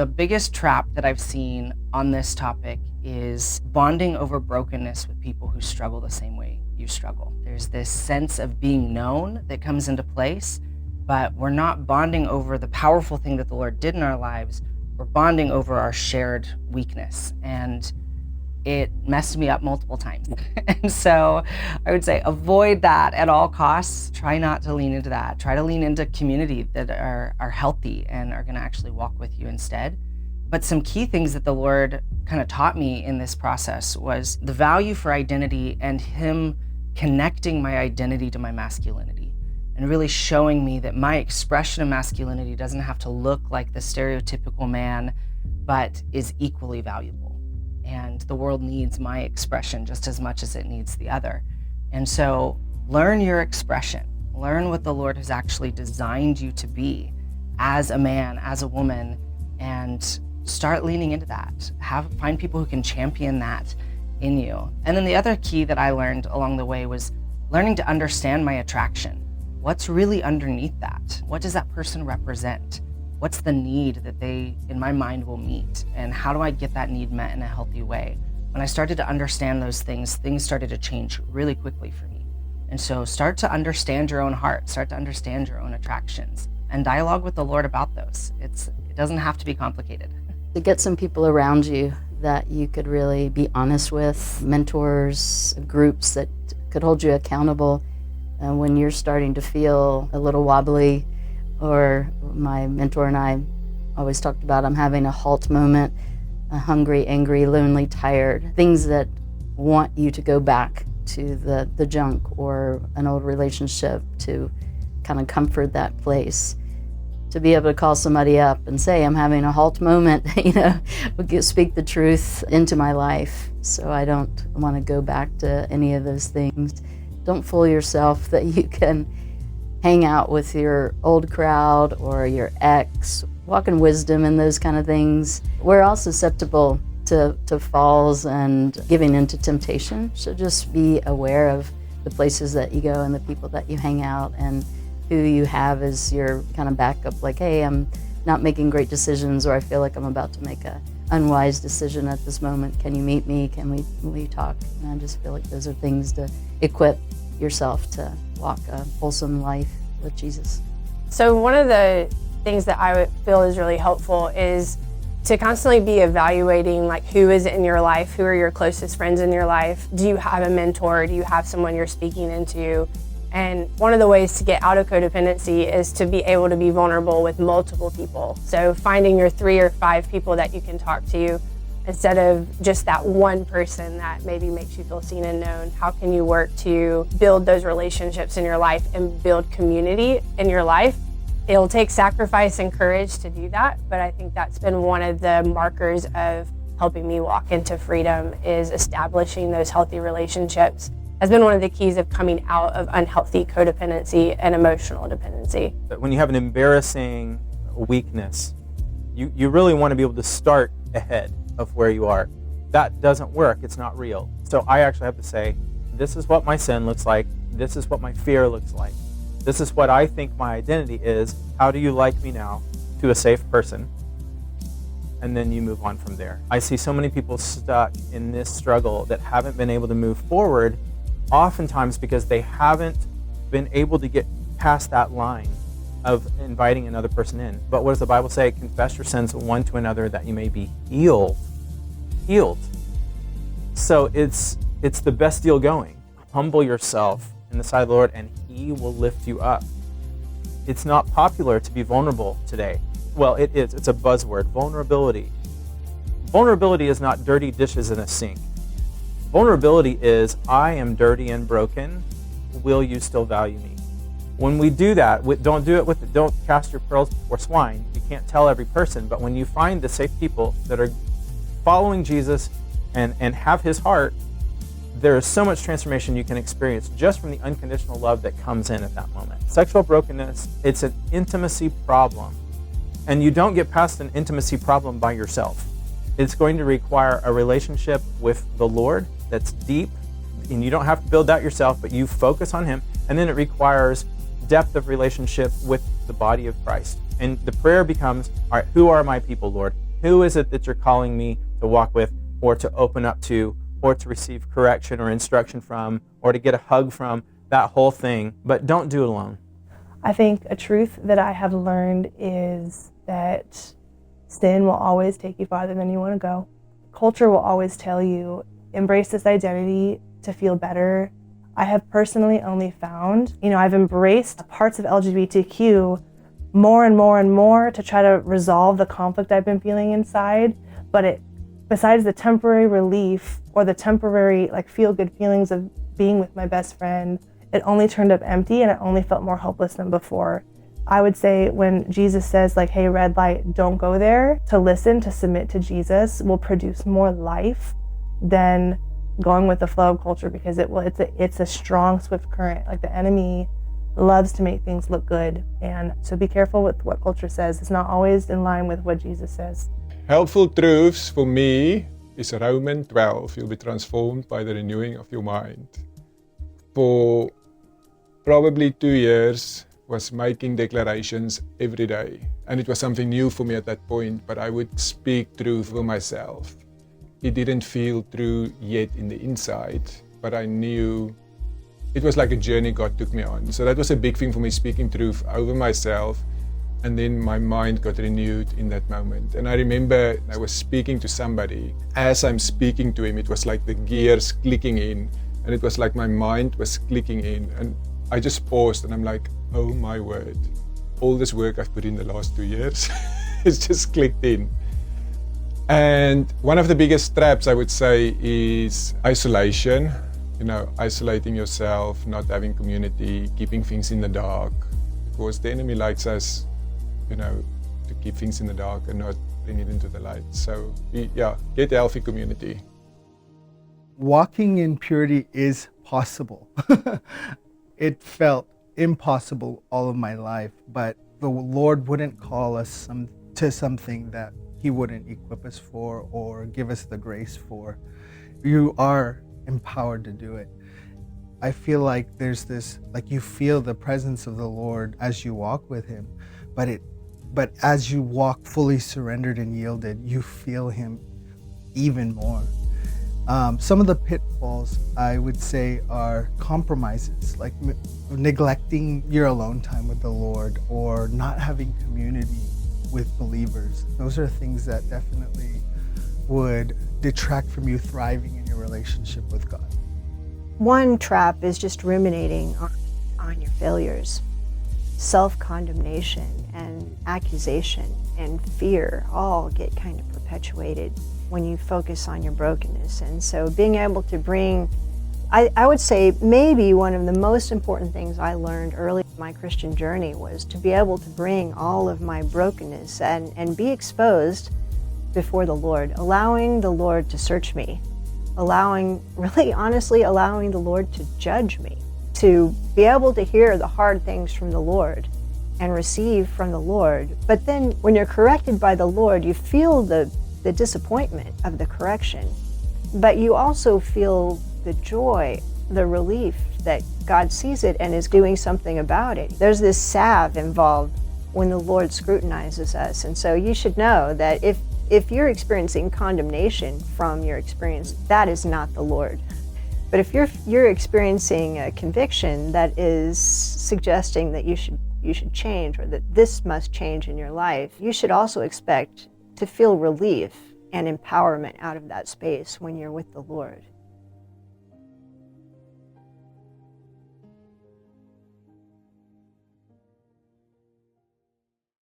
The biggest trap that I've seen on this topic is bonding over brokenness with people who struggle the same way you struggle. There's this sense of being known that comes into place, but we're not bonding over the powerful thing that the Lord did in our lives. We're bonding over our shared weakness, and it messed me up multiple times. And so I would say avoid that at all costs. Try not to lean into that. Try to lean into community that are healthy and are gonna actually walk with you instead. But some key things that the Lord kind of taught me in this process was the value for identity and Him connecting my identity to my masculinity and really showing me that my expression of masculinity doesn't have to look like the stereotypical man, but is equally valuable. And the world needs my expression just as much as it needs the other. And so learn your expression. Learn what the Lord has actually designed you to be as a man, as a woman, and start leaning into that. Find people who can champion that in you. And then the other key that I learned along the way was learning to understand my attraction. What's really underneath that? What does that person represent? What's the need that they, in my mind, will meet? And how do I get that need met in a healthy way? When I started to understand those things started to change really quickly for me. And so start to understand your own heart, start to understand your own attractions, and dialogue with the Lord about those. It doesn't have to be complicated. To get some people around you that you could really be honest with, mentors, groups that could hold you accountable when you're starting to feel a little wobbly. Or my mentor and I always talked about, I'm having a halt moment, hungry, angry, lonely, tired, things that want you to go back to the junk or an old relationship to kind of comfort that place. To be able to call somebody up and say, I'm having a halt moment, speak the truth into my life so I don't want to go back to any of those things. Don't fool yourself that you can hang out with your old crowd or your ex, walk in wisdom and those kind of things. We're all susceptible to falls and giving into temptation. So just be aware of the places that you go and the people that you hang out and who you have as your kind of backup, like, hey, I'm not making great decisions, or I feel like I'm about to make a unwise decision at this moment. Can you meet me? Will you talk? And I just feel like those are things to equip yourself to walk a wholesome life with Jesus. So one of the things that I would feel is really helpful is to constantly be evaluating, like, who is in your life, who are your closest friends in your life, do you have a mentor, do you have someone you're speaking into? And one of the ways to get out of codependency is to be able to be vulnerable with multiple people. So finding your 3 or 5 people that you can talk to instead of just that one person that maybe makes you feel seen and known. How can you work to build those relationships in your life and build community in your life? It'll take sacrifice and courage to do that, but I think that's been one of the markers of helping me walk into freedom, is establishing those healthy relationships. Has been one of the keys of coming out of unhealthy codependency and emotional dependency. When you have an embarrassing weakness, you really want to be able to start ahead of where you are. That doesn't work. It's not real. So I actually have to say, this is what my sin looks like. This is what my fear looks like. This is what I think my identity is. How do you like me now? To a safe person. And then you move on from there. I see so many people stuck in this struggle that haven't been able to move forward, oftentimes because they haven't been able to get past that line of inviting another person in. But what does the Bible say? Confess your sins one to another that you may be healed. Healed. So it's the best deal going. Humble yourself in the sight of the Lord and He will lift you up. It's not popular to be vulnerable today. Well, it is. It's a buzzword. Vulnerability. Vulnerability is not dirty dishes in a sink. Vulnerability is, I am dirty and broken. Will you still value me? When we do that, don't cast your pearls before swine. You can't tell every person, but when you find the safe people that are following Jesus and have His heart, there is so much transformation you can experience just from the unconditional love that comes in at that moment. Sexual brokenness, it's an intimacy problem. And you don't get past an intimacy problem by yourself. It's going to require a relationship with the Lord that's deep, and you don't have to build that yourself, but you focus on Him. And then it requires depth of relationship with the body of Christ. And the prayer becomes, all right, who are my people, Lord? Who is it that you're calling me to walk with, or to open up to, or to receive correction or instruction from, or to get a hug from? That whole thing. But don't do it alone. I think a truth that I have learned is that sin will always take you farther than you want to go. Culture will always tell you, embrace this identity to feel better. I have personally only found, I've embraced parts of LGBTQ more and more and more to try to resolve the conflict I've been feeling inside. But besides the temporary relief or the temporary feel-good feelings of being with my best friend, it only turned up empty and it only felt more hopeless than before. I would say when Jesus says hey, red light, don't go there, to listen, to submit to Jesus will produce more life than going with the flow of culture, because it's a strong, swift current. The enemy loves to make things look good. And so be careful with what culture says. It's not always in line with what Jesus says. Helpful truths for me is Romans 12. You'll be transformed by the renewing of your mind. For probably 2 years, was making declarations every day. And it was something new for me at that point, but I would speak truth for myself. It didn't feel true yet in the inside, but I knew it was like a journey God took me on. So that was a big thing for me, speaking truth over myself. And then my mind got renewed in that moment. And I remember I was speaking to somebody. As I'm speaking to him, it was like the gears clicking in. And it was like my mind was clicking in. And I just paused and I'm like, oh my word. All this work I've put in the last 2 years, it's just clicked in. And one of the biggest traps, I would say, is isolation. Isolating yourself, not having community, keeping things in the dark. Because the enemy likes us, to keep things in the dark and not bring it into the light. So, get a healthy community. Walking in purity is possible. It felt impossible all of my life, but the Lord wouldn't call us to something that He wouldn't equip us for or give us the grace for. You are empowered to do it. I feel like there's this, you feel the presence of the Lord as you walk with Him, but as you walk fully surrendered and yielded, you feel Him even more. Some of the pitfalls, I would say, are compromises, like neglecting your alone time with the Lord or not having community with believers. Those are things that definitely would detract from you thriving in your relationship with God. One trap is just ruminating on your failures. Self-condemnation and accusation and fear all get kind of perpetuated when you focus on your brokenness. And so being able to bring, I would say maybe one of the most important things I learned early in my Christian journey was to be able to bring all of my brokenness and be exposed before the Lord, allowing the Lord to search me, really honestly allowing the Lord to judge me, to be able to hear the hard things from the Lord and receive from the Lord. But then when you're corrected by the Lord, you feel the disappointment of the correction, but you also feel the joy, the relief that God sees it and is doing something about it. There's this salve involved when the Lord scrutinizes us. And so you should know that if you're experiencing condemnation from your experience, that is not the Lord. But if you're experiencing a conviction that is suggesting that you should change, or that this must change in your life, you should also expect to feel relief and empowerment out of that space when you're with the Lord.